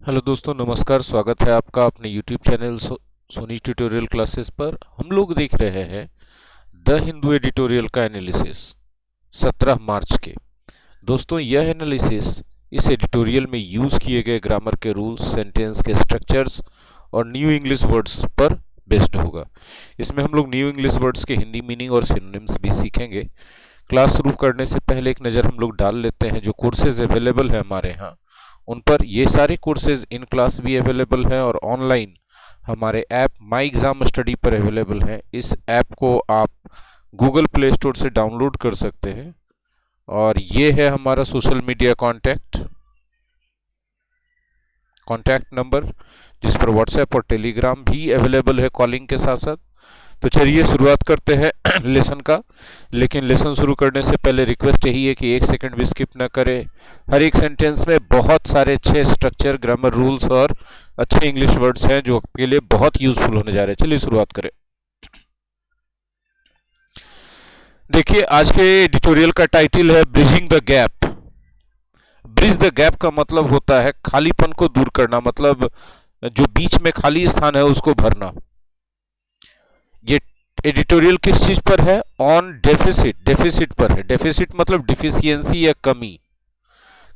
Hello दोस्तों, नमस्कार। स्वागत है आपका अपने YouTube channel Soni tutorial classes पर। हम लोग देख रहे हैं द हिंदू एडिटोरियल का एनालिसिस 17 मार्च के। दोस्तों, यह एनालिसिस इस एडिटोरियल में यूज़ किए गए ग्रामर के रूल्स, सेंटेंस के स्ट्रक्चर्स और न्यू इंग्लिश वर्ड्स पर बेस्ड होगा। इसमें हम लोग न्यू इंग्लिश वर्ड्स के हिंदी मीनिंग और सिनोनिम्स भी सीखेंगे। क्लास शुरू करने से पहले एक नज़र हम लोग डाल लेते हैं जो कोर्सेज अवेलेबल है हमारे यहाँ उन पर। ये सारे कोर्सेज इन क्लास भी अवेलेबल हैं और ऑनलाइन हमारे ऐप माई एग्ज़ाम स्टडी पर अवेलेबल हैं। इस ऐप को आप गूगल प्ले स्टोर से डाउनलोड कर सकते हैं। और ये है हमारा सोशल मीडिया कॉन्टैक्ट नंबर, जिस पर व्हाट्सएप और टेलीग्राम भी अवेलेबल है कॉलिंग के साथ साथ। तो चलिए शुरुआत करते हैं लेसन का। लेकिन लेसन शुरू करने से पहले रिक्वेस्ट यही है कि एक सेकंड भी स्किप ना करें। हर एक सेंटेंस में बहुत सारे अच्छे स्ट्रक्चर, ग्रामर रूल्स और अच्छे इंग्लिश वर्ड्स हैं जो आपके लिए बहुत यूजफुल होने जा रहे हैं। चलिए शुरुआत करें। देखिए, आज के एडिटोरियल का टाइटल है bridging the gap. Bridge the gap का मतलब होता है खालीपन को दूर करना, मतलब जो बीच में खाली स्थान है उसको भरना। ये एडिटोरियल किस चीज पर है? ऑन डेफिसिट पर है। डेफिसिट मतलब डिफिशियंसी या कमी।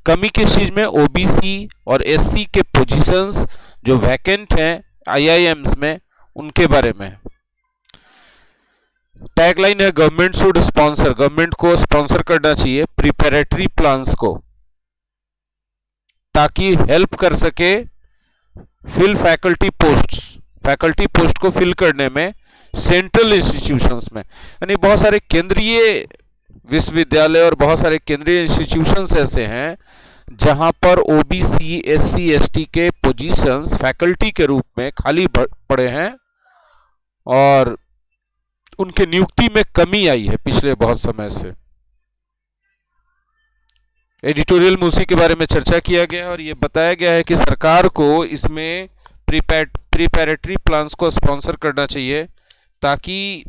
कमी किस चीज में? ओबीसी और एससी के पोजीशंस जो वैकेंट हैं आईआईएम्स में, उनके बारे में। टैगलाइन है गवर्नमेंट शुड स्पॉन्सर। गवर्नमेंट को स्पॉन्सर करना चाहिए प्रिपरेटरी प्लान्स को, ताकि हेल्प कर सके फिल फैकल्टी पोस्ट को फिल करने में सेंट्रल इंस्टीट्यूशंस में। यानी बहुत सारे केंद्रीय विश्वविद्यालय और बहुत सारे केंद्रीय इंस्टीट्यूशंस ऐसे हैं जहां पर ओबीसी, एससी, एसटी के पोजीशंस फैकल्टी के रूप में खाली पड़े हैं और उनके नियुक्ति में कमी आई है पिछले बहुत समय से। एडिटोरियल में उसी के बारे में चर्चा किया गया और ये बताया गया है कि सरकार को इसमें प्रिपरेटरी प्लान्स को स्पॉन्सर करना चाहिए, ताकि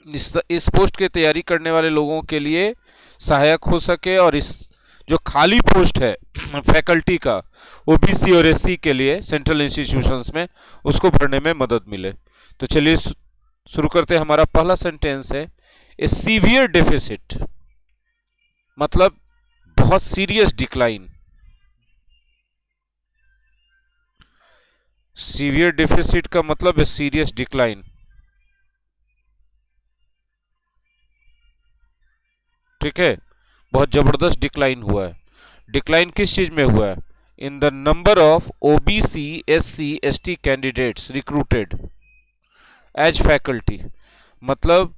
इस पोस्ट की तैयारी करने वाले लोगों के लिए सहायक हो सके और इस जो खाली पोस्ट है फैकल्टी का ओबीसी और एससी के लिए सेंट्रल इंस्टीट्यूशंस में, उसको भरने में मदद मिले। तो चलिए शुरू करते हैं। हमारा पहला सेंटेंस है ए सीवियर डेफिसिट, मतलब बहुत सीरियस डिक्लाइन। सीवियर डेफिसिट का मतलब है सीरियस डिक्लाइन। ठीक है, बहुत जबरदस्त डिक्लाइन हुआ है। डिक्लाइन किस चीज में हुआ है? In the number of OBC, SC, ST candidates recruited as faculty. मतलब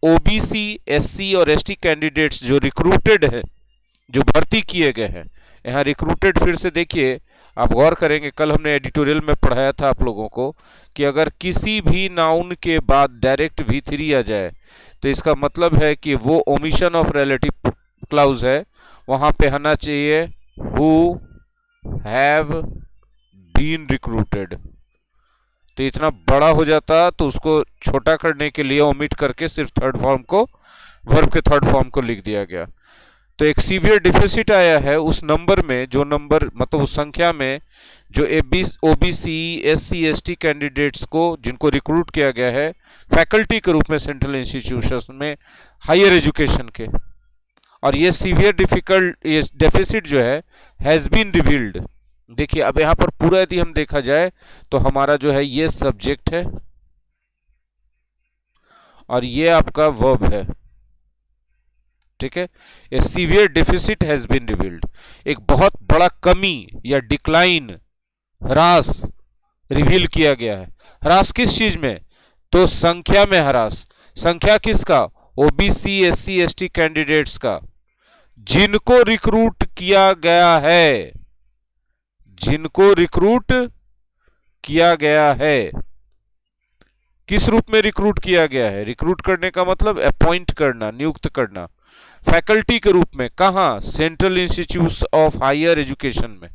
ओबीसी, एससी और एसटी कैंडिडेट्स जो रिक्रूटेड है, जो भर्ती किए गए हैं। यहाँ रिक्रूटेड फिर से देखिए, आप गौर करेंगे, कल हमने एडिटोरियल में पढ़ाया था आप लोगों को कि अगर किसी भी नाउन के बाद डायरेक्ट V3 आ जाए तो इसका मतलब है कि वो ओमिशन ऑफ रिलेटिव क्लाउज है। वहां पे आना चाहिए हु हैव बीन रिक्रूटेड। तो इतना बड़ा हो जाता तो उसको छोटा करने के लिए ओमिट करके सिर्फ थर्ड फॉर्म को, वर्ब के थर्ड फॉर्म को लिख दिया गया। तो एक सीवियर डिफिसिट आया है उस नंबर में, जो नंबर मतलब उस संख्या में जो ओबीसी, एससी, एसटी कैंडिडेट्स को जिनको रिक्रूट किया गया है फैकल्टी के रूप में सेंट्रल इंस्टीट्यूशंस में हायर एजुकेशन के। और ये सीवियर डेफिसिट जो है हैज बीन रिवील्ड। देखिए, अब यहां पर पूरा यदि हम देखा जाए तो हमारा जो है ये सब्जेक्ट है और ये आपका वर्ब है। ठीक है, a severe deficit has been revealed. एक बहुत बड़ा कमी या डिक्लाइन, ह्रास रिवील किया गया है। ह्रास किस चीज में? तो संख्या में ह्रास। संख्या किसका? ओबीसी, एससी, एसटी कैंडिडेट्स का, जिनको रिक्रूट किया गया है। जिनको रिक्रूट किया गया है। किस रूप में रिक्रूट किया गया है? रिक्रूट करने का मतलब अपॉइंट करना, नियुक्त करना, फैकल्टी के रूप में। कहां? Central institute of higher education में।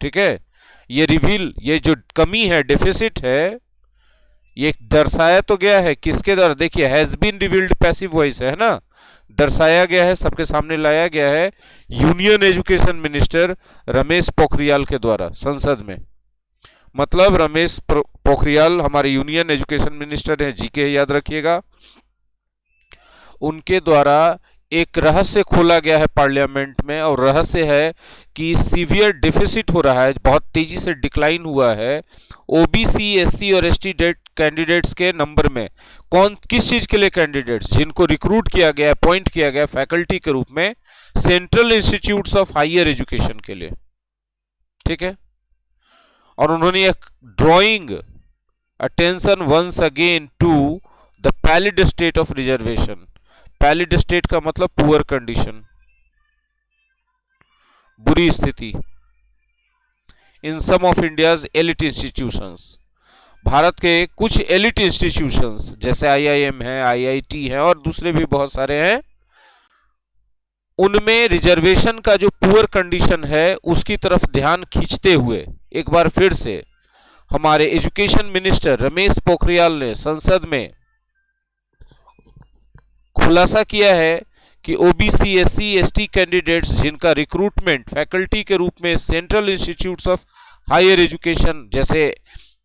ठीक है, ये जो कमी है, डेफिसिट है, ये दर्शाया तो गया है किसके द्वारा, देखिए has been revealed passive voice है ना, दर्शाया गया है, सबके सामने लाया गया है union education minister Ramesh Pokhriyal के द्वारा संसद में। मतलब रमेश पोखरियाल हमारे यूनियन एजुकेशन मिनिस्टर हैं, जीके याद रखिएगा, उनके द्वारा एक रहस्य खोला गया है पार्लियामेंट में, और रहस्य है कि सीवियर डिफिसिट हो रहा है, बहुत तेजी से डिक्लाइन हुआ है ओबीसी, एससी और एसटी कैंडिडेट्स के नंबर में। कौन किस चीज के लिए कैंडिडेट्स, जिनको रिक्रूट किया गया, अपॉइंट किया गया फैकल्टी के रूप में central institutes of higher education के लिए, ठीक है। और उन्होंने एक drawing attention once again to the pallid state of reservation. Pallid state का मतलब पुअर कंडीशन, बुरी स्थिति in some of India's elite institutions. भारत के कुछ एलिट इंस्टीट्यूशंस जैसे आईआईएम है, आईआईटी है और दूसरे भी बहुत सारे हैं, उनमें रिजर्वेशन का जो पुअर कंडीशन है उसकी तरफ ध्यान खींचते हुए एक बार फिर से हमारे एजुकेशन मिनिस्टर रमेश पोखरियाल ने संसद में खुलासा किया है कि ओबीसी, एससी, एसटी कैंडिडेट्स जिनका रिक्रूटमेंट फैकल्टी के रूप में central institutes of higher education जैसे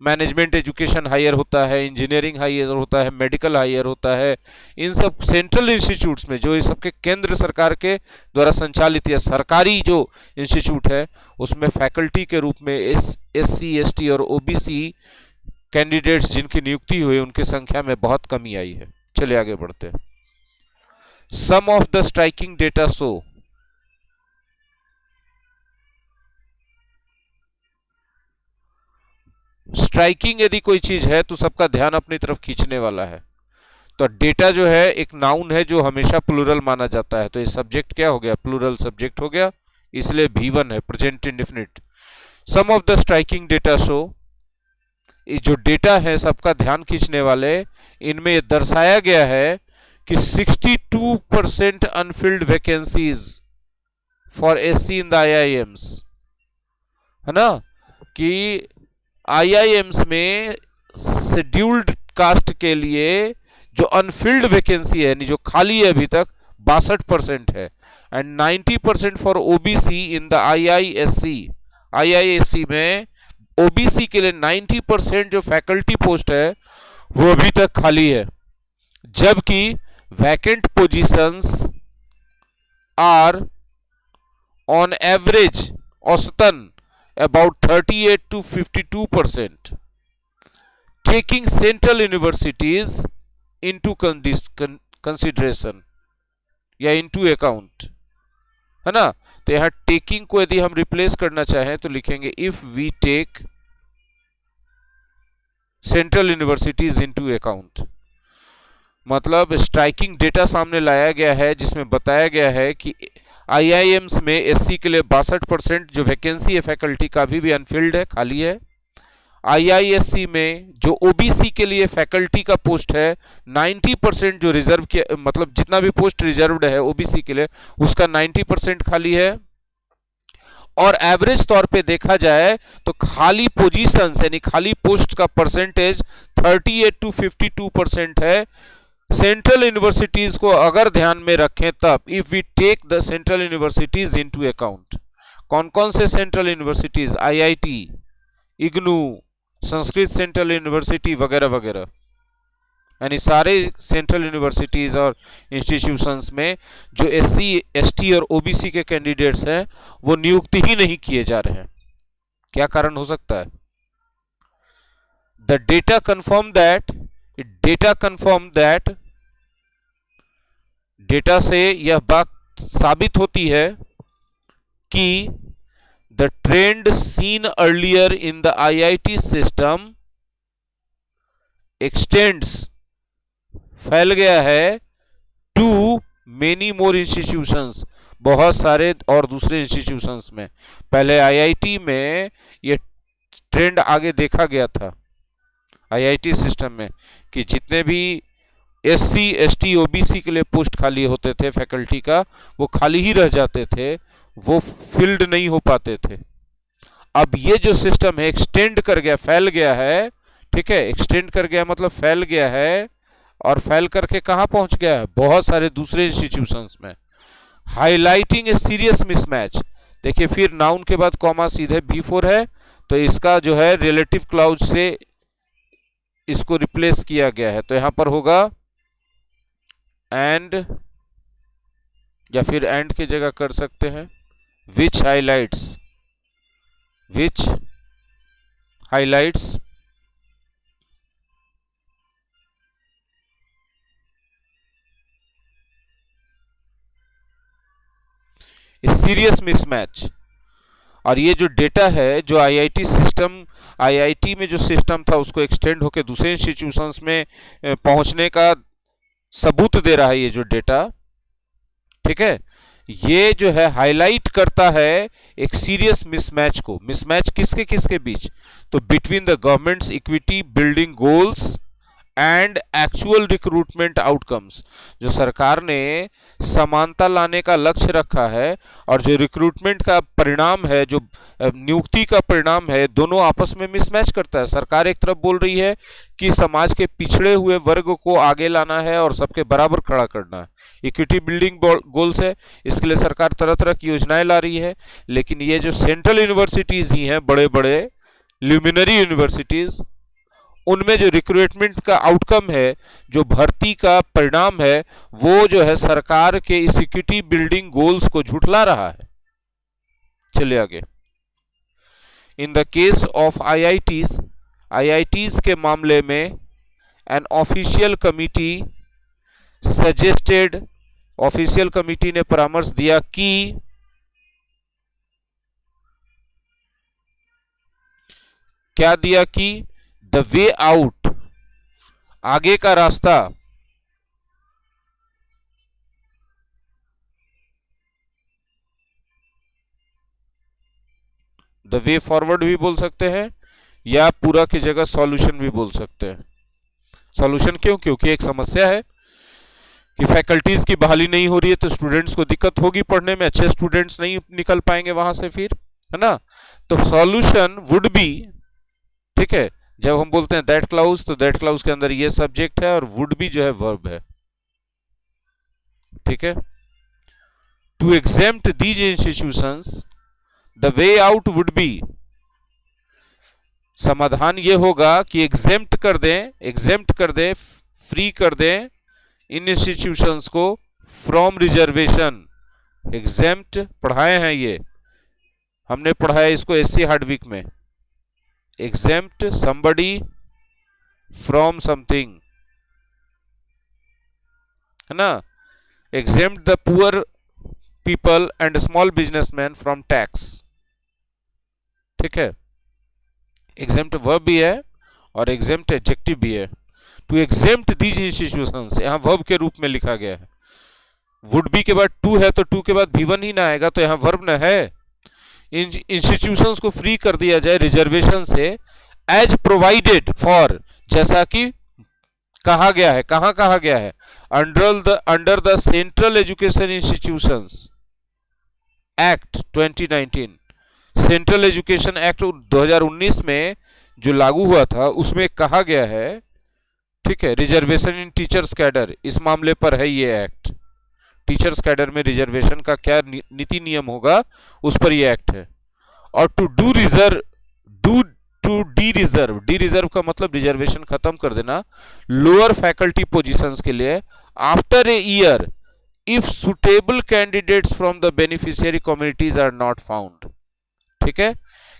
मैनेजमेंट एजुकेशन हायर होता है, इंजीनियरिंग हायर होता है, मेडिकल हायर होता है, इन सब सेंट्रल इंस्टीट्यूट्स में जो इस सबके केंद्र सरकार के द्वारा संचालित या सरकारी जो इंस्टीट्यूट है उसमें फैकल्टी के रूप में एससी, एसटी और ओबीसी कैंडिडेट्स जिनकी नियुक्ति हुई उनकी संख्या में बहुत कमी आई है। चलिए आगे बढ़ते हैं। Some of the striking data show striking यदि कोई चीज है तो सबका ध्यान अपनी तरफ खींचने वाला है। तो डेटा जो है एक नाउन है जो हमेशा प्लूरल माना जाता है, तो ये सब्जेक्ट क्या हो गया, प्लूरल सब्जेक्ट हो गया, इसलिए V1 है, present indefinite. Some of the striking data show, ये जो डेटा है सबका ध्यान खींचने वाले, इनमें दर्शाया गया है कि 62% Anfield vacancies for SC in the IIMs, है ना, कि आईआईएम्स में शेड्यूल्ड कास्ट के लिए जो अनफिल्ड वैकेंसी है, जो खाली है अभी तक 62% है, and 90% for OBC in the IISc. IISc में ओबीसी के लिए 90% जो फैकल्टी पोस्ट है वो अभी तक खाली है, जबकि vacant positions are on average औसतन about 38 to 52%, taking central universities into consideration या into account, है ना। तो यहाँ taking को यदि हम रिप्लेस करना चाहें तो लिखेंगे if we take central universities into account। मतलब स्ट्राइकिंग डेटा सामने लाया गया है जिसमें बताया गया है कि आईआईएम्स में एससी के लिए 62% जो वैकेंसी है फैकल्टी का अभी भी अनफिल्ड है, खाली है। आईआईएससी में जो ओबीसी के लिए फैकल्टी का पोस्ट है 90% जो रिजर्व किया, मतलब जितना भी पोस्ट रिजर्व्ड है ओबीसी के लिए उसका 90% खाली है। और एवरेज तौर पे देखा जाए तो खाली पोजीशंस यानी खाली पोस्ट का परसेंटेज 38 to 52% है। सेंट्रल यूनिवर्सिटीज को अगर ध्यान में रखें तब, if we take the central universities into account, कौन कौन से central universities, IIT, IGNOU, Sanskrit central university वगैरह वगैरह, यानी सारे सेंट्रल यूनिवर्सिटीज और इंस्टीट्यूशंस में जो एससी, एसटी और ओबीसी के कैंडिडेट्स हैं वो नियुक्ति ही नहीं किए जा रहे हैं। क्या कारण हो सकता है? The data confirm that data से यह बात साबित होती है कि the trend seen earlier in the IIT system extends, फैल गया है, टू मेनी मोर इंस्टीट्यूशंस, बहुत सारे और दूसरे इंस्टीट्यूशंस में। पहले आईआईटी में यह ट्रेंड आगे देखा गया था आईआईटी सिस्टम में कि जितने भी एससी, एसटी, ओबीसी के लिए पोस्ट खाली होते थे फैकल्टी का, वो खाली ही रह जाते थे, वो फिल्ड नहीं हो पाते थे। अब ये जो सिस्टम है एक्सटेंड कर गया, फैल गया है ठीक है, एक्सटेंड कर गया मतलब फैल गया है, और फैल करके कहां पहुंच गया है, बहुत सारे दूसरे इंस्टीट्यूशंस में। हाईलाइटिंग ए सीरियस मिसमैच, देखिए फिर नाउन के बाद कॉमा सीधे B4 है, तो इसका जो है रिलेटिव क्लाउज से इसको रिप्लेस किया गया है, तो यहां पर होगा एंड, या फिर एंड की जगह कर सकते हैं विच हाईलाइट्स, विच हाईलाइट्स सीरियस मिसमैच। और ये जो डेटा है जो आईआईटी सिस्टम, आईआईटी में जो सिस्टम था उसको एक्सटेंड होकर दूसरे इंस्टीट्यूशंस में पहुंचने का सबूत दे रहा है ये जो डेटा, ठीक है। ये जो है हाईलाइट करता है एक सीरियस मिसमैच को। मिसमैच किसके किसके बीच, तो between the governments equity building goals and actual recruitment outcomes. जो सरकार ने समानता लाने का लक्ष्य रखा है और जो रिक्रूटमेंट का परिणाम है, जो नियुक्ति का परिणाम है, दोनों आपस में मिसमैच करता है। सरकार एक तरफ बोल रही है कि समाज के पिछड़े हुए वर्ग को आगे लाना है और सबके बराबर खड़ा करना है, इक्विटी बिल्डिंग गोल्स है, इसके लिए सरकार तरह तरह की योजनाएं ला रही है। लेकिन ये जो सेंट्रल यूनिवर्सिटीज ही हैं, बड़े बड़े ल्यूमिनरी यूनिवर्सिटीज, उनमें जो रिक्रूटमेंट का आउटकम है, जो भर्ती का परिणाम है, वो जो है सरकार के इस इक्विटी बिल्डिंग गोल्स को झुठला रहा है। चलिए आगे। In the case of IITs, IITs के मामले में an official committee suggested, official committee ने परामर्श दिया कि क्या दिया कि द वे आउट, आगे का रास्ता, द वे फॉरवर्ड भी बोल सकते हैं या पूरा की जगह सॉल्यूशन भी बोल सकते हैं। सॉल्यूशन क्यों, क्योंकि एक समस्या है कि फैकल्टीज की बहाली नहीं हो रही है, तो स्टूडेंट्स को दिक्कत होगी पढ़ने में, अच्छे स्टूडेंट्स नहीं निकल पाएंगे वहां से फिर, है ना। तो सॉल्यूशन वुड बी, ठीक है, जब हम बोलते हैं दैट क्लाउज, तो दैट क्लाउज के अंदर ये सब्जेक्ट है और वुड बी जो है वर्ब है, ठीक है। To exempt these institutions the way out would be, समाधान ये होगा कि एग्जेम्प्ट कर दें, एग्जेम्प्ट कर दें, फ्री कर दें इन इंस्टीट्यूशंस को फ्रॉम रिजर्वेशन। एग्जेम्प्ट पढ़ाए हैं, ये हमने पढ़ाया इसको एससी हार्डविक में। exempt somebody from something, है ना। exempt the poor people and small businessmen from tax, ठीक है। exempt verb भी है और exempt adjective भी है। to exempt these institutions, यहां verb के रूप में लिखा गया है। would be के बाद to है तो to के बाद V1 ही ना आएगा, तो यहां verb न है। इंस्टीट्यूशंस को फ्री कर दिया जाए रिजर्वेशन से, एज प्रोवाइडेड फॉर, जैसा कि कहा गया है, कहां कहा गया है, under the central education institutions act 2019। Central education act 2019 में जो लागू हुआ था उसमें कहा गया है, ठीक है, रिजर्वेशन इन टीचर्स कैडर, इस मामले पर है ये एक्ट। टीचर्स कैडर में रिजर्वेशन का क्या नीति नियम होगा उस पर यह एक्ट है। और to dereserve, dereserve का मतलब रिजर्वेशन खत्म कर देना लोअर फैकल्टी पोजीशंस के लिए after a year if suitable candidates from the beneficiary communities are not found, ठीक है,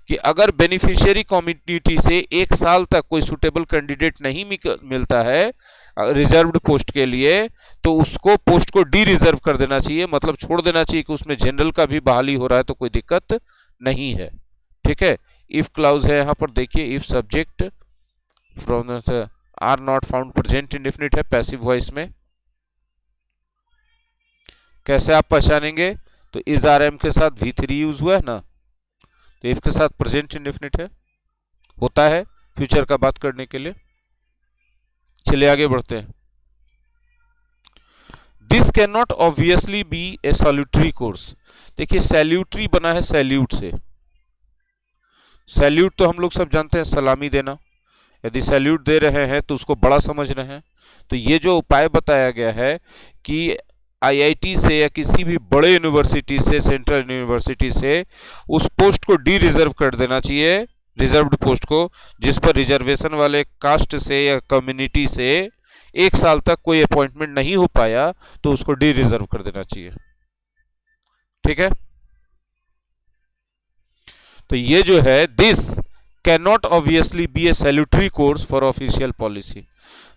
कि अगर बेनिफिशियरी कम्युनिटी से एक साल तक कोई सुटेबल कैंडिडेट नहीं मिलता है रिजर्व्ड पोस्ट के लिए, तो उसको पोस्ट को डी रिजर्व कर देना चाहिए, मतलब छोड़ देना चाहिए कि उसमें जनरल का भी बहाली हो रहा है तो कोई दिक्कत नहीं है, ठीक है। इफ क्लाउज है यहां पर, देखिए if subject from are not found, present indefinite है पैसिव वॉइस में। कैसे आप पहचानेंगे, तो इज आर एम के साथ V3 यूज हुआ है ना, तो इफ के साथ प्रेजेंट इंडेफिनिट है, होता है फ्यूचर का बात करने के लिए। चलिए आगे बढ़ते हैं। This can not obviously be a salutary course, देखिए सैल्यूटरी बना है सैल्यूट से, सैल्यूट तो हम लोग सब जानते हैं सलामी देना, यदि सैल्यूट दे रहे हैं तो उसको बड़ा समझ रहे हैं। तो ये जो उपाय बताया गया है कि आईआईटी से या किसी भी बड़े यूनिवर्सिटी से, सेंट्रल यूनिवर्सिटी से, उस पोस्ट को डी रिजर्व कर देना चाहिए, रिजर्व्ड पोस्ट को, जिस पर रिजर्वेशन वाले कास्ट से या कम्युनिटी से 1 साल तक कोई अपॉइंटमेंट नहीं हो पाया, तो उसको डी रिजर्व कर देना चाहिए। ठीक है, तो ये जो है, this can not obviously be a salutary course for official policy.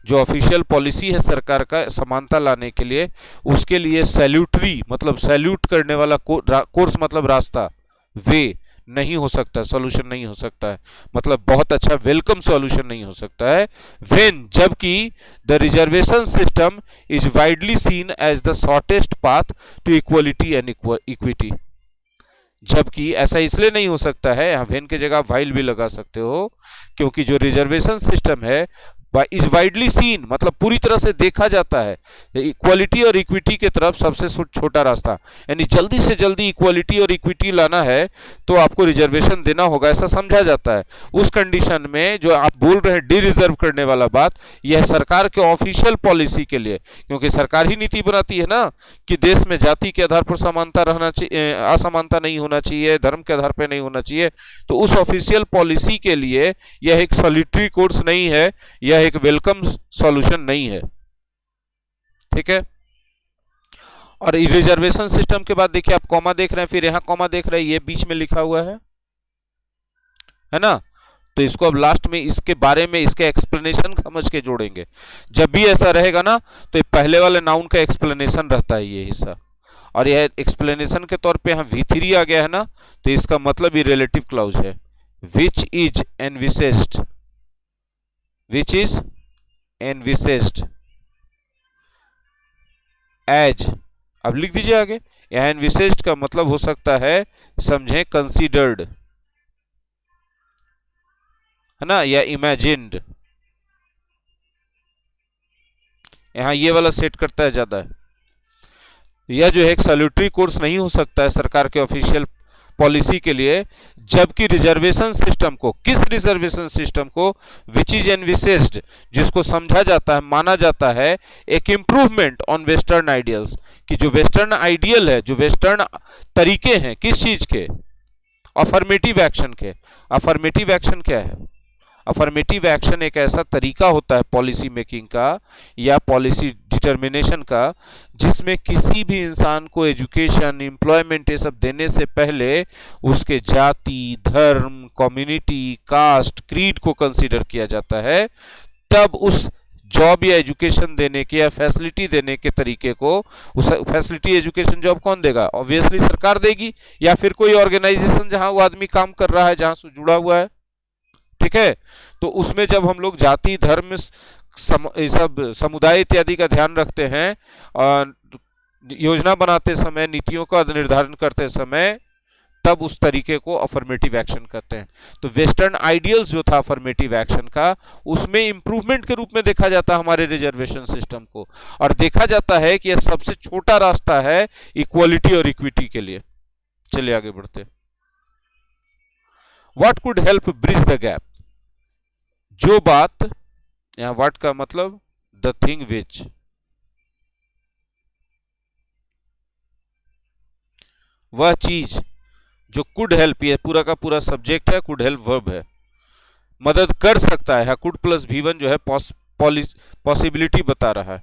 जो ऑफिशियल पॉलिसी है सरकार का समानता लाने के लिए, उसके लिए सैल्यूटरी मतलब सैल्यूट करने वाला कोर्स मतलब रास्ता, वे नहीं हो सकता, सॉल्यूशन नहीं हो सकता है, मतलब बहुत अच्छा वेलकम सॉल्यूशन नहीं हो सकता है। व्हेन, जबकि the reservation system is widely seen as the shortest path to equality and equity. जबकि ऐसा इसलिए नहीं हो सकता है, यहां वेन की जगह आप वाइल भी लगा सकते हो, क्योंकि जो रिजर्वेशन सिस्टम है इज वाइडली सीन मतलब पूरी तरह से देखा जाता है इक्वालिटी और इक्विटी की तरफ सबसे छोटा रास्ता, यानी जल्दी से जल्दी इक्वालिटी और इक्विटी लाना है तो आपको रिजर्वेशन देना होगा, ऐसा समझा जाता है। उस कंडीशन में जो आप बोल रहे हैं डी रिजर्व करने वाला बात, यह सरकार के ऑफिशियल पॉलिसी के लिए, क्योंकि सरकार ही नीति बनाती है ना कि देश में जाति के आधार पर समानता रहना चाहिए, असमानता नहीं होना चाहिए, धर्म के आधार पर नहीं होना चाहिए। तो उस ऑफिशियल पॉलिसी के लिए यह एक सॉलिटरी कोर्स नहीं है, यह एक वेलकम सॉल्यूशन नहीं है। ठीक है, और रिजर्वेशन सिस्टम के बाद देखिए आप कॉमा देख रहे हैं, फिर यहां कॉमा देख रहे हैं, ये बीच में लिखा हुआ है ना। तो इसको अब लास्ट में इसके बारे में इसके एक्सप्लेनेशन समझ के जोड़ेंगे। जब भी ऐसा रहेगा ना तो ये पहले वाले नाउन का एक्सप्लेनेशन रहता है ये हिस्सा, और यह एक्सप्लेनेशन के तौर पे यहां V3 आ गया है ना, तो इसका मतलब ये रिलेटिव क्लॉज है, which is envisaged, which is envisaged as, अब लिख दीजिए आगे। यह envisaged का मतलब हो सकता है, समझें, considered, है ना, या imagined। यहां ये वाला सेट करता है ज्यादा है। यह जो है एक सैल्यूटरी कोर्स नहीं हो सकता है सरकार के ऑफिशियल पॉलिसी के लिए, जबकि रिजर्वेशन सिस्टम को, किस रिजर्वेशन सिस्टम को, विच इज एनविसेस्ड, जिसको समझा जाता है, माना जाता है एक इंप्रूवमेंट ऑन वेस्टर्न आइडियल्स, कि जो वेस्टर्न आइडियल है, जो वेस्टर्न तरीके हैं, किस चीज के, अफर्मेटिव एक्शन के। अफर्मेटिव एक्शन क्या है? अफर्मेटिव एक्शन एक ऐसा तरीका होता है पॉलिसी मेकिंग का या पॉलिसी डिटर्मिनेशन का, जिसमें किसी भी इंसान को एजुकेशन, एम्प्लॉयमेंट, ये सब देने से पहले उसके जाति, धर्म, कम्युनिटी, कास्ट, क्रीड को कंसीडर किया जाता है। तब उस जॉब या एजुकेशन देने के या फैसिलिटी देने के तरीके को, उस फैसिलिटी एजुकेशन जॉब कौन देगा? ऑब्वियसली सरकार देगी, या फिर कोई ऑर्गेनाइजेशन जहां वो आदमी काम कर रहा है, जहां से जुड़ा हुआ है। ठीक है, तो उसमें जब हम लोग जाति, धर्म, सब समुदाय इत्यादि का ध्यान रखते हैं, योजना बनाते समय, नीतियों का निर्धारण करते समय, तब उस तरीके को अफर्मेटिव एक्शन कहते हैं। तो वेस्टर्न आइडियल्स जो था अफर्मेटिव एक्शन का, उसमें इंप्रूवमेंट के रूप में देखा जाता है हमारे रिजर्वेशन सिस्टम को, और देखा जाता है कि यह सबसे छोटा रास्ता है इक्वालिटी और इक्विटी के लिए। चलिए आगे बढ़ते। What could help bridge the gap? जो बात, यहां व्हाट का मतलब द थिंग विच, वह चीज जो कुड हेल्प, ये पूरा का पूरा सब्जेक्ट है, कुड हेल्प वर्ब है, मदद कर सकता है। कुड प्लस V1 जो है पॉसिबिलिटी बता रहा है।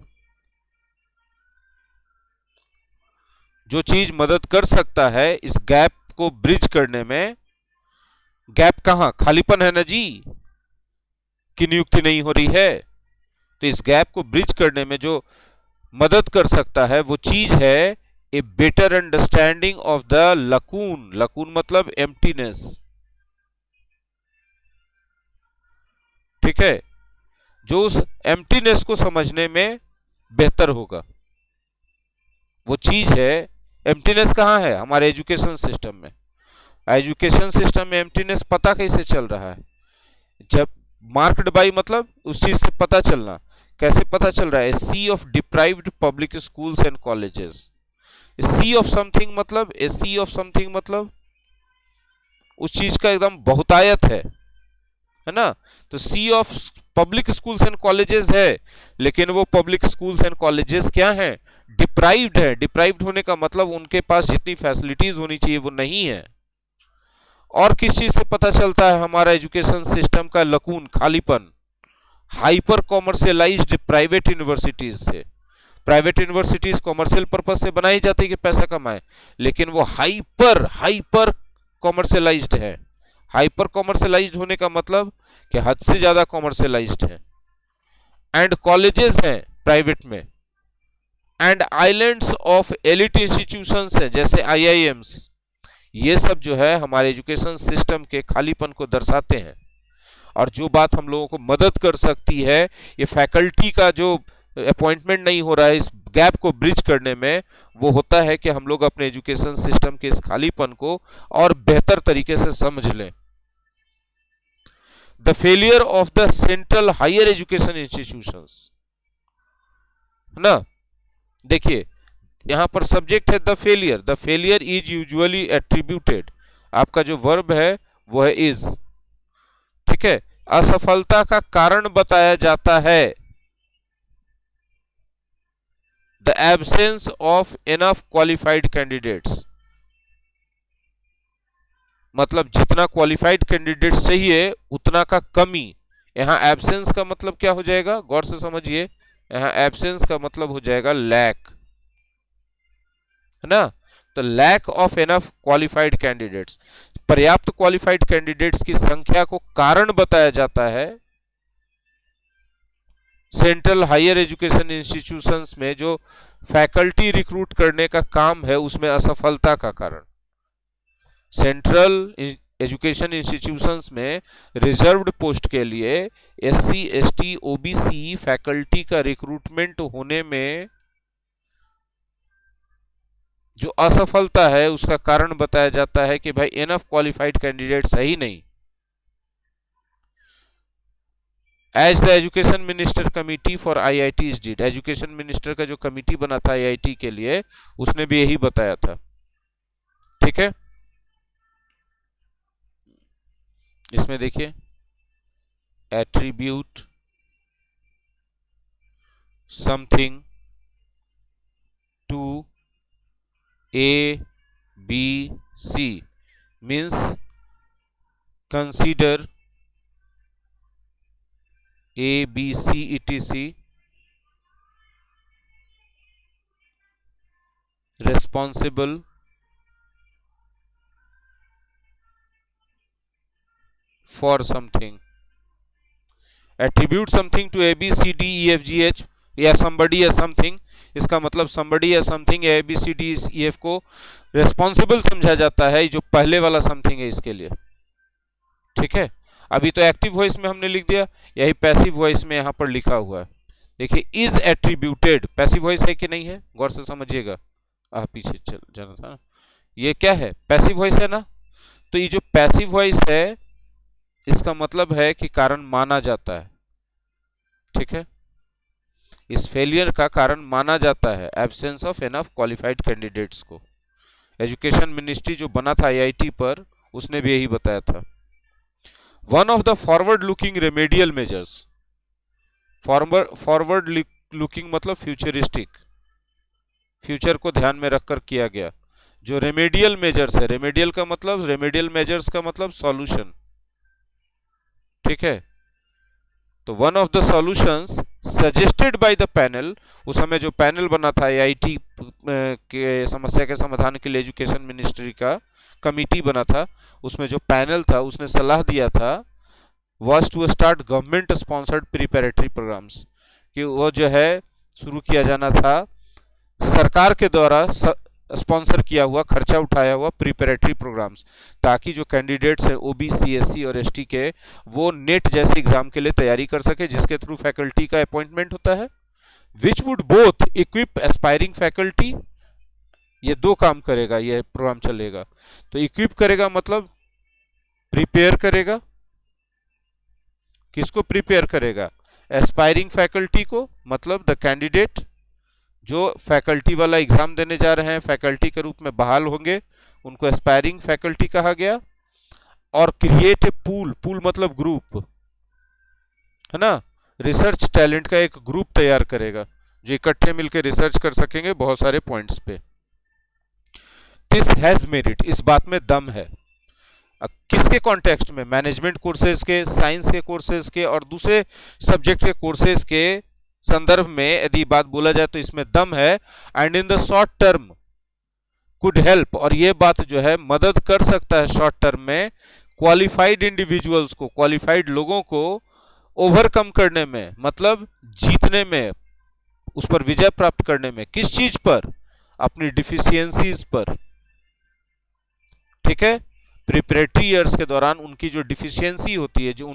जो चीज मदद कर सकता है इस गैप को ब्रिज करने में। गैप कहां? खालीपन है ना जी, की नियुक्ति नहीं हो रही है। तो इस गैप को ब्रिज करने में जो मदद कर सकता है वो चीज है a better understanding of the लकून। लकून मतलब एम्प्टीनेस। ठीक है, जो उस एम्प्टीनेस को समझने में बेहतर होगा, वो चीज है। एम्प्टीनेस कहां है? हमारे एजुकेशन सिस्टम में। एजुकेशन सिस्टम में एम्प्टीनेस पता कैसे चल रहा है? जब मार्क्ड बाई मतलब उस चीज से पता चलना। कैसे पता चल रहा है? Sea of deprived public schools and colleges. Sea of something मतलब, ए सी ऑफ समथिंग मतलब उस चीज का एकदम बहुतायत है है ना। तो sea of public schools and colleges है, लेकिन वो पब्लिक स्कूल्स एंड कॉलेजेस क्या हैं, डिप्राइव्ड है। डिप्राइव्ड होने का मतलब उनके पास जितनी फैसिलिटीज होनी चाहिए वो नहीं है। और किस चीज से पता चलता है हमारा एजुकेशन सिस्टम का लकून, खालीपन, हाइपर कॉमर्शियलाइज्ड प्राइवेट यूनिवर्सिटीज से। प्राइवेट यूनिवर्सिटीज कॉमर्शियल पर्पज से बनाई जाती है कि पैसा कमाए, लेकिन वो हाइपर हाइपर कॉमर्शियलाइज्ड है। हाइपर कॉमर्शियलाइज्ड होने का मतलब कि हद से ज्यादा कॉमर्शियलाइज्ड है। एंड कॉलेजेस हैं प्राइवेट में, and islands of elite institutions हैं जैसे आईआईएम्स। ये सब जो है हमारे एजुकेशन सिस्टम के खालीपन को दर्शाते हैं। और जो बात हम लोगों को मदद कर सकती है ये फैकल्टी का जो अपॉइंटमेंट नहीं हो रहा है इस गैप को ब्रिज करने में, वो होता है कि हम लोग अपने एजुकेशन सिस्टम के इस खालीपन को और बेहतर तरीके से समझ लें। The failure of the central higher education institutions, है ना। देखिए यहां पर सब्जेक्ट है the failure. The failure is usually attributed, आपका जो वर्ब है वो है इज, ठीक है। असफलता का कारण बताया जाता है the absence of enough qualified candidates, मतलब जितना क्वालिफाइड कैंडिडेट्स चाहिए उतना का कमी। यहां एब्सेंस का मतलब क्या हो जाएगा, गौर से समझिए। यहां एब्सेंस का मतलब हो जाएगा लैक, है ना। तो lack of enough qualified candidates, पर्याप्त क्वालिफाइड कैंडिडेट्स की संख्या को कारण बताया जाता है सेंट्रल हायर एजुकेशन इंस्टीट्यूशंस में जो फैकल्टी रिक्रूट करने का काम है उसमें असफलता का कारण। सेंट्रल एजुकेशन इंस्टीट्यूशंस में रिजर्व्ड पोस्ट के लिए एससी एसटी ओबीसी फैकल्टी का रिक्रूटमेंट होने में जो असफलता है उसका कारण बताया जाता है कि भाई इनफ क्वालिफाइड कैंडिडेट्स है ही नहीं। As the education minister committee for IITs did, education minister का जो कमिटी बना था आईआईटी के लिए उसने भी यही बताया था, ठीक है। इसमें देखिए attribute something to A B C means consider A B C etc responsible for something। attribute something to a b c d e f g h या somebody या something, इसका मतलब somebody या something या a b c d e f को responsible समझा जाता है जो पहले वाला something है इसके लिए, ठीक है। अभी तो एक्टिव वॉइस में हमने लिख दिया, यही पैसिव वॉइस में यहां पर लिखा हुआ है। देखिए इज एट्रीब्यूटेड पैसिव वॉइस है कि नहीं है, गौर से समझिएगा। पीछे चल जाना था ना, ये क्या है, पैसिव वॉइस है ना। तो ये जो पैसिव वॉइस है इसका मतलब है कि कारण माना जाता है, ठीक है। इस फेलियर का कारण माना जाता है absence of enough qualified candidates को। एजुकेशन मिनिस्ट्री जो बना था आईआईटी पर उसने भी यही बताया था। One of the forward looking remedial measures, forward looking मतलब फ्यूचरिस्टिक, फ्यूचर को ध्यान में रखकर किया गया जो रेमेडियल मेजर्स है। रेमेडियल का मतलब, रेमेडियल मेजर्स का मतलब सॉल्यूशन, ठीक है। तो one of the solutions suggested by the panel, उस समय जो पैनल बना था आईआईटी के समस्या के समाधान के लिए एजुकेशन मिनिस्ट्री का कमिटी बना था, उसमें जो पैनल था उसने सलाह दिया था was to start government sponsored preparatory programmes, कि वो जो है शुरू किया जाना था सरकार के द्वारा स्पॉन्सर किया हुआ, खर्चा उठाया हुआ प्रिपरेटरी प्रोग्राम्स, ताकि जो कैंडिडेट्स हैं ओबीसी एससी और एसटी के वो नेट जैसे एग्जाम के लिए तैयारी कर सके जिसके थ्रू फैकल्टी का अपॉइंटमेंट होता है। Which would both equip aspiring faculty, ये दो काम करेगा ये प्रोग्राम चलेगा। तो इक्विप करेगा मतलब प्रिपेयर करेगा, किसको प्रिपेयर करेगा, एस्पायरिंग फैकल्टी को, मतलब द कैंडिडेट जो फैकल्टी वाला एग्जाम देने जा रहे हैं, फैकल्टी के रूप में बहाल होंगे, उनको एस्पायरिंग फैकल्टी कहा गया। और क्रिएट ए पूल, पूल मतलब ग्रुप, है ना, रिसर्च टैलेंट का एक ग्रुप तैयार करेगा जो इकट्ठे मिलकर रिसर्च कर सकेंगे बहुत सारे पॉइंट्स पे। दिस हैज मेरिट, इस बात में दम है। किसके कॉन्टेक्स्ट में? मैनेजमेंट कोर्सेज के, साइंस के कोर्सेज के और दूसरे सब्जेक्ट के कोर्सेज के संदर्भ में यदि बात बोला जाए तो इसमें दम है। And in the short term could help, और ये बात जो है मदद कर सकता है शॉर्ट टर्म में क्वालिफाइड इंडिविजुअल्स को, क्वालिफाइड लोगों को ओवरकम करने में, मतलब जीतने में, उस पर विजय प्राप्त करने में। किस चीज पर? अपनी डिफिशियंसीज पर। ठीक है, प्रिपरेटरी ईयर्स के दौरान उनकी जो डिफिशियंसी होती है, जो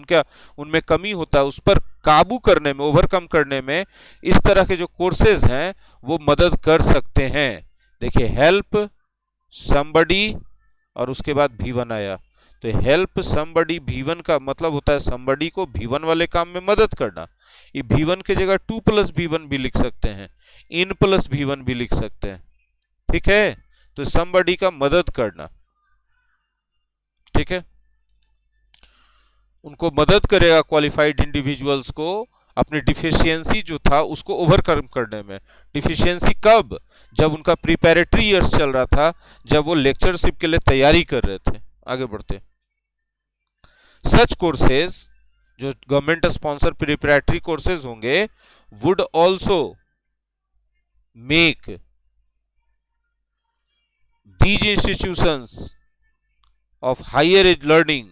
उनमें कमी होता है, उस पर काबू करने में, ओवरकम करने में इस तरह के जो कोर्सेज हैं वो मदद कर सकते हैं। देखिए, हेल्प समबडी और उसके बाद V1 आया, तो हेल्प समबडी V1 का मतलब होता है समबडी को V1 वाले काम में मदद करना। ये V1 की जगह 2 + V1 भी लिख सकते हैं, इन + V1 भी लिख सकते हैं। ठीक है, तो समबडी का मदद करना, ठीक है, उनको मदद करेगा क्वालिफाइड इंडिविजुअल्स को अपनी डिफिशियंसी जो था उसको ओवरकम करने में। डिफिशियंसी कब? जब उनका प्रिपैरेटरी ईयर्स चल रहा था, जब वो लेक्चरशिप के लिए तैयारी कर रहे थे। आगे बढ़ते, सच कोर्सेज जो गवर्नमेंट स्पॉन्सर प्रिपैरेटरी कोर्सेज होंगे would also make these institutions of higher learning,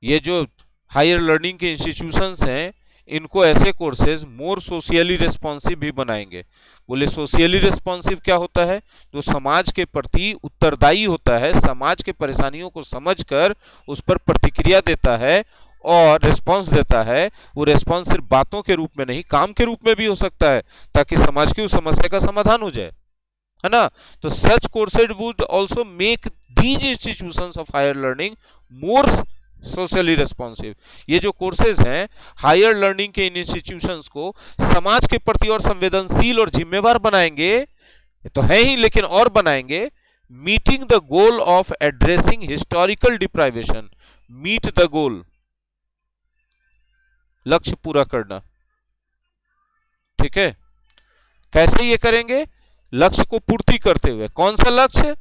ये जो हायर लर्निंग के इंस्टीट्यूशंस हैं इनको ऐसे कोर्सेज मोर सोशियली रिस्पॉन्सिव भी बनाएंगे। बोले सोशियली रिस्पॉन्सिव क्या होता है? जो समाज के प्रति उत्तरदायी होता है, समाज के परेशानियों को समझकर उस पर प्रतिक्रिया देता है और रिस्पॉन्स देता है। वो रिस्पॉन्स सिर्फ बातों के रूप में नहीं, काम के रूप में भी हो सकता है, ताकि समाज की उस समस्या का समाधान हो जाए, है ना। तो such courses would also make these institutions of higher learning more socially responsive. ये जो कोर्सेज हैं हायर लर्निंग के इन इंस्टीट्यूशंस को समाज के प्रति और संवेदनशील और जिम्मेवार बनाएंगे, तो है ही, लेकिन और बनाएंगे। Meeting the goal of addressing historical deprivation, meet the goal, लक्ष्य पूरा करना। ठीक है, कैसे ये करेंगे? लक्ष्य को पूर्ति करते हुए। कौन सा लक्ष्य?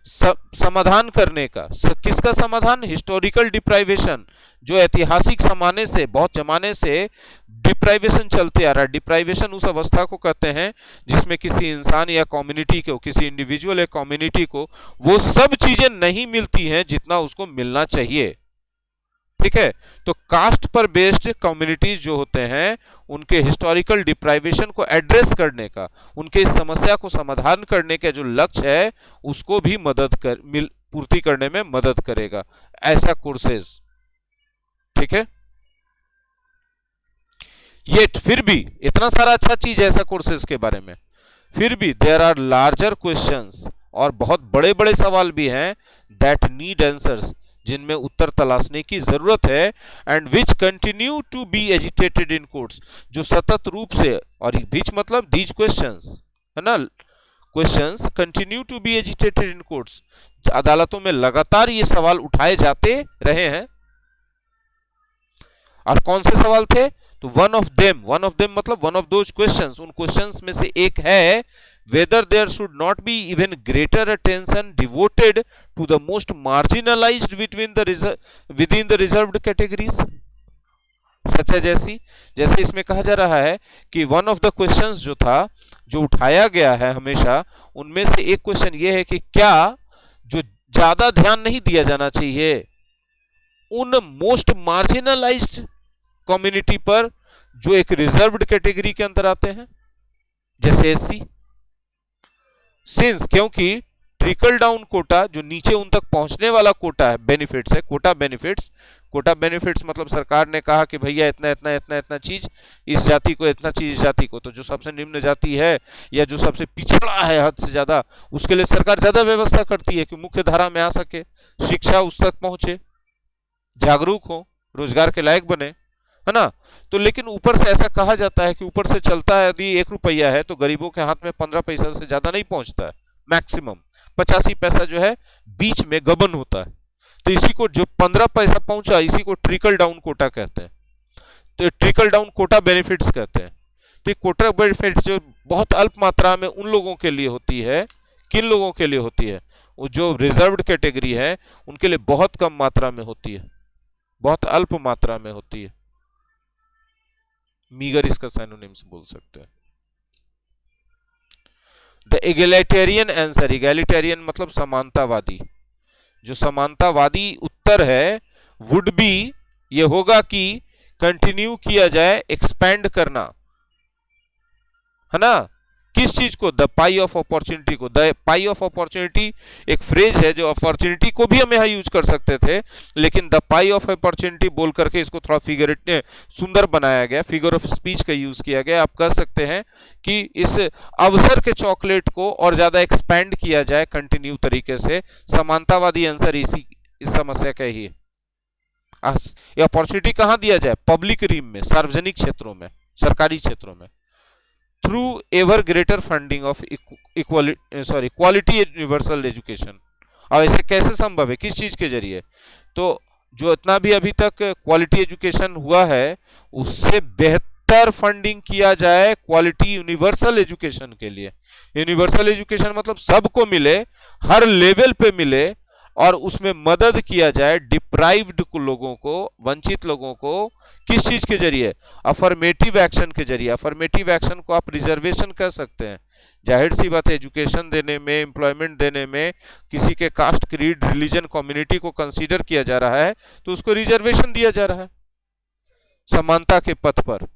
समाधान करने का। किसका समाधान? हिस्टोरिकल डिप्राइवेशन, जो ऐतिहासिक जमाने से, बहुत जमाने से डिप्राइवेशन चलते आ रहा है। डिप्राइवेशन उस अवस्था को कहते हैं जिसमें किसी इंसान या कम्युनिटी को, किसी इंडिविजुअल या कम्युनिटी को वो सब चीजें नहीं मिलती हैं जितना उसको मिलना चाहिए। ठीक है, तो कास्ट पर बेस्ड कम्युनिटीज जो होते हैं उनके हिस्टोरिकल डिप्राइवेशन को एड्रेस करने का, उनके इस समस्या को समाधान करने का जो लक्ष्य है उसको भी पूर्ति करने में मदद करेगा ऐसा कोर्सेज। ठीक है, ये फिर भी इतना सारा अच्छा चीज है ऐसा कोर्सेज के बारे में, फिर भी देयर आर लार्जर क्वेश्चंस, और बहुत बड़े बड़े सवाल भी हैं दैट नीड आंसर्स, जिनमें उत्तर तलाशने की जरूरत है। And which continue to be agitated in courts, जो सतत रूप से, और विच मतलब दीज क्वेश्चंस, है ना, questions continue to be agitated in courts, अदालतों में लगातार ये सवाल उठाए जाते रहे हैं। और कौन से सवाल थे? तो वन ऑफ देम मतलब वन ऑफ दोज क्वेश्चंस, उन क्वेश्चंस में से एक है whether there should not be even greater attention devoted to the most marginalized within the reserved categories, सच है। जैसे इसमें कहा जा रहा है कि वन ऑफ द क्वेश्चंस जो था, जो उठाया गया है हमेशा, उनमें से एक क्वेश्चन ये है कि क्या जो ज्यादा ध्यान नहीं दिया जाना चाहिए उन मोस्ट मार्जिनलाइज्ड कम्युनिटी पर जो एक रिजर्व्ड कैटेगरी के अंदर आते हैं, जैसे एससी। सिंस, क्योंकि ट्रिकल डाउन कोटा, जो नीचे उन तक पहुंचने वाला कोटा है, बेनिफिट्स है, कोटा बेनिफिट्स मतलब सरकार ने कहा कि भैया इतना इतना इतना इतना चीज इस जाति को, इतना चीज इस जाति को, तो जो सबसे निम्न जाति है या जो सबसे पिछड़ा है हद से ज्यादा, उसके लिए सरकार ज्यादा व्यवस्था करती है कि मुख्य धारा में आ सके, शिक्षा उस तक पहुंचे, जागरूक हो, रोजगार के लायक बने, है ना। तो लेकिन ऊपर से ऐसा कहा जाता है कि ऊपर से चलता है, यदि 1 रुपया है तो गरीबों के हाथ में 15 पैसा से ज्यादा नहीं पहुंचता है, मैक्सिमम 85 पैसा जो है बीच में गबन होता है। तो इसी को, जो 15 पैसा पहुंचा, इसी को ट्रिकल डाउन कोटा कहते हैं। ट्रिकल डाउन कोटा बेनिफिट्स कहते हैं। तो ये कोटा बेनिफिट्स जो बहुत अल्प मात्रा में उन लोगों के लिए होती है, किन लोगों के लिए होती है, वो जो रिजर्व्ड कैटेगरी है उनके लिए बहुत कम मात्रा में होती है, बहुत अल्प मात्रा में होती है। मीगर इसका साइनोनिम्स बोल सकते हैं। द एगैलिटेरियन आंसर, एगैलिटेरियन मतलब समानतावादी, जो समानतावादी उत्तर है वुड बी, ये होगा कि कंटिन्यू किया जाए एक्सपेंड करना, है ना, किस चीज को, द पाई ऑफ अपॉर्चुनिटी को। द पाई ऑफ अपॉर्चुनिटी एक फ्रेज है जो अपॉर्चुनिटी को भी हम यहां यूज कर सकते थे, लेकिन द पाई ऑफ अपॉर्चुनिटी बोल करके इसको थोड़ा फिगर सुंदर बनाया गया, फिगर ऑफ स्पीच का यूज किया गया। आप कह सकते हैं कि इस अवसर के चॉकलेट को और ज्यादा एक्सपेंड किया जाए कंटिन्यू तरीके से। समानतावादी आंसर इस समस्या का ही है। ये अपॉर्चुनिटी कहां दिया जाए, पब्लिक रीम में, सार्वजनिक क्षेत्रों में, सरकारी क्षेत्रों में, through ever greater funding of quality universal education. और ऐसे कैसे संभव है, किस चीज के जरिए, तो जो इतना भी अभी तक क्वालिटी एजुकेशन हुआ है उससे बेहतर फंडिंग किया जाए क्वालिटी यूनिवर्सल एजुकेशन के लिए। यूनिवर्सल एजुकेशन मतलब सबको मिले, हर लेवल पे मिले, और उसमें मदद किया जाए डिप्राइव्ड लोगों को, वंचित लोगों को, किस चीज के जरिए, अफर्मेटिव एक्शन के जरिए। अफर्मेटिव एक्शन को आप रिजर्वेशन कह सकते हैं। जाहिर सी बात है, एजुकेशन देने में, एम्प्लॉयमेंट देने में किसी के कास्ट, क्रीड, रिलीजन, कम्युनिटी को कंसीडर किया जा रहा है तो उसको रिजर्वेशन दिया जा रहा है समानता के पथ पर।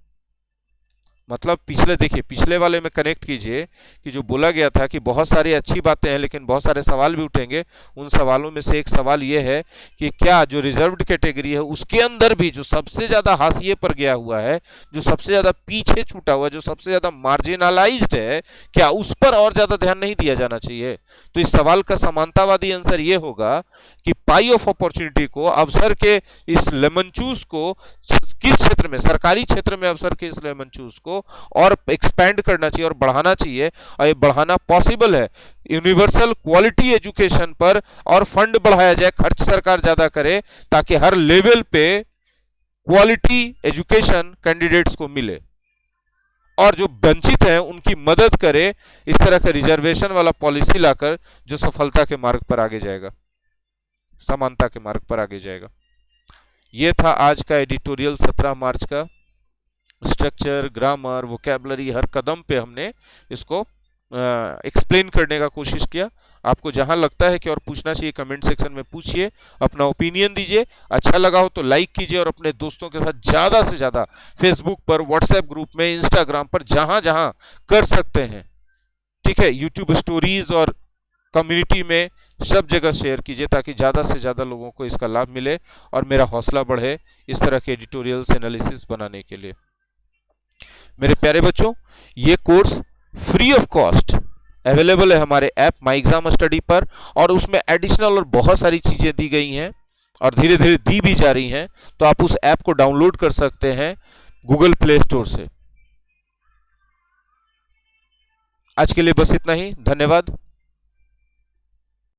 मतलब देखिए पिछले वाले में कनेक्ट कीजिए कि जो बोला गया था कि बहुत सारी अच्छी बातें हैं लेकिन बहुत सारे सवाल भी उठेंगे। उन सवालों में से एक सवाल यह है कि क्या जो रिजर्व्ड कैटेगरी है उसके अंदर भी जो सबसे ज्यादा हाशिए पर गया हुआ है, जो सबसे ज्यादा पीछे छूटा हुआ है, जो सबसे ज्यादा मार्जिनलाइज्ड है, क्या उस पर और ज्यादा ध्यान नहीं दिया जाना चाहिए? तो इस सवाल का समानतावादी आंसर यह होगा कि पाई ऑफ अपॉर्चुनिटी को, अवसर के इस लेमन जूस को किस क्षेत्र में, सरकारी क्षेत्र में अवसर के इस लेमन जूस को और एक्सपेंड करना चाहिए और बढ़ाना चाहिए। और ये बढ़ाना पॉसिबल है यूनिवर्सल क्वालिटी एजुकेशन पर, और फंड बढ़ाया जाए, खर्च सरकार ज्यादा करे ताकि हर लेवल पे क्वालिटी एजुकेशन कैंडिडेट्स को मिले, और जो वंचित हैं उनकी मदद करे। इस तरह का रिजर्वेशन वाला पॉलिसी लाकर जो सफलता के मार्ग पर आगे जाएगा, समानता के मार्ग पर आगे जाएगा। यह था आज का एडिटोरियल 17 मार्च का। स्ट्रक्चर, ग्रामर, वोकैबुलरी, हर कदम पे हमने इसको एक्सप्लेन करने का कोशिश किया। आपको जहां लगता है कि और पूछना चाहिए कमेंट सेक्शन में पूछिए, अपना ओपिनियन दीजिए। अच्छा लगा हो तो लाइक कीजिए और अपने दोस्तों के साथ ज़्यादा से ज़्यादा फेसबुक पर, व्हाट्सएप ग्रुप में, इंस्टाग्राम पर, जहां जहां कर सकते हैं, ठीक है, यूट्यूब स्टोरीज और कम्युनिटी में सब जगह शेयर कीजिए ताकि ज़्यादा से ज़्यादा लोगों को इसका लाभ मिले और मेरा हौसला बढ़े इस तरह के एडिटोरियल्स, एनालिसिस बनाने के लिए। मेरे प्यारे बच्चों, ये course free of cost available है हमारे ऐप माई एग्जाम स्टडी पर, और उसमें एडिशनल और बहुत सारी चीज़ें दी गई हैं और धीरे धीरे दी भी जा रही हैं। तो आप उस ऐप को डाउनलोड कर सकते हैं गूगल प्ले स्टोर से। आज के लिए बस इतना ही, धन्यवाद।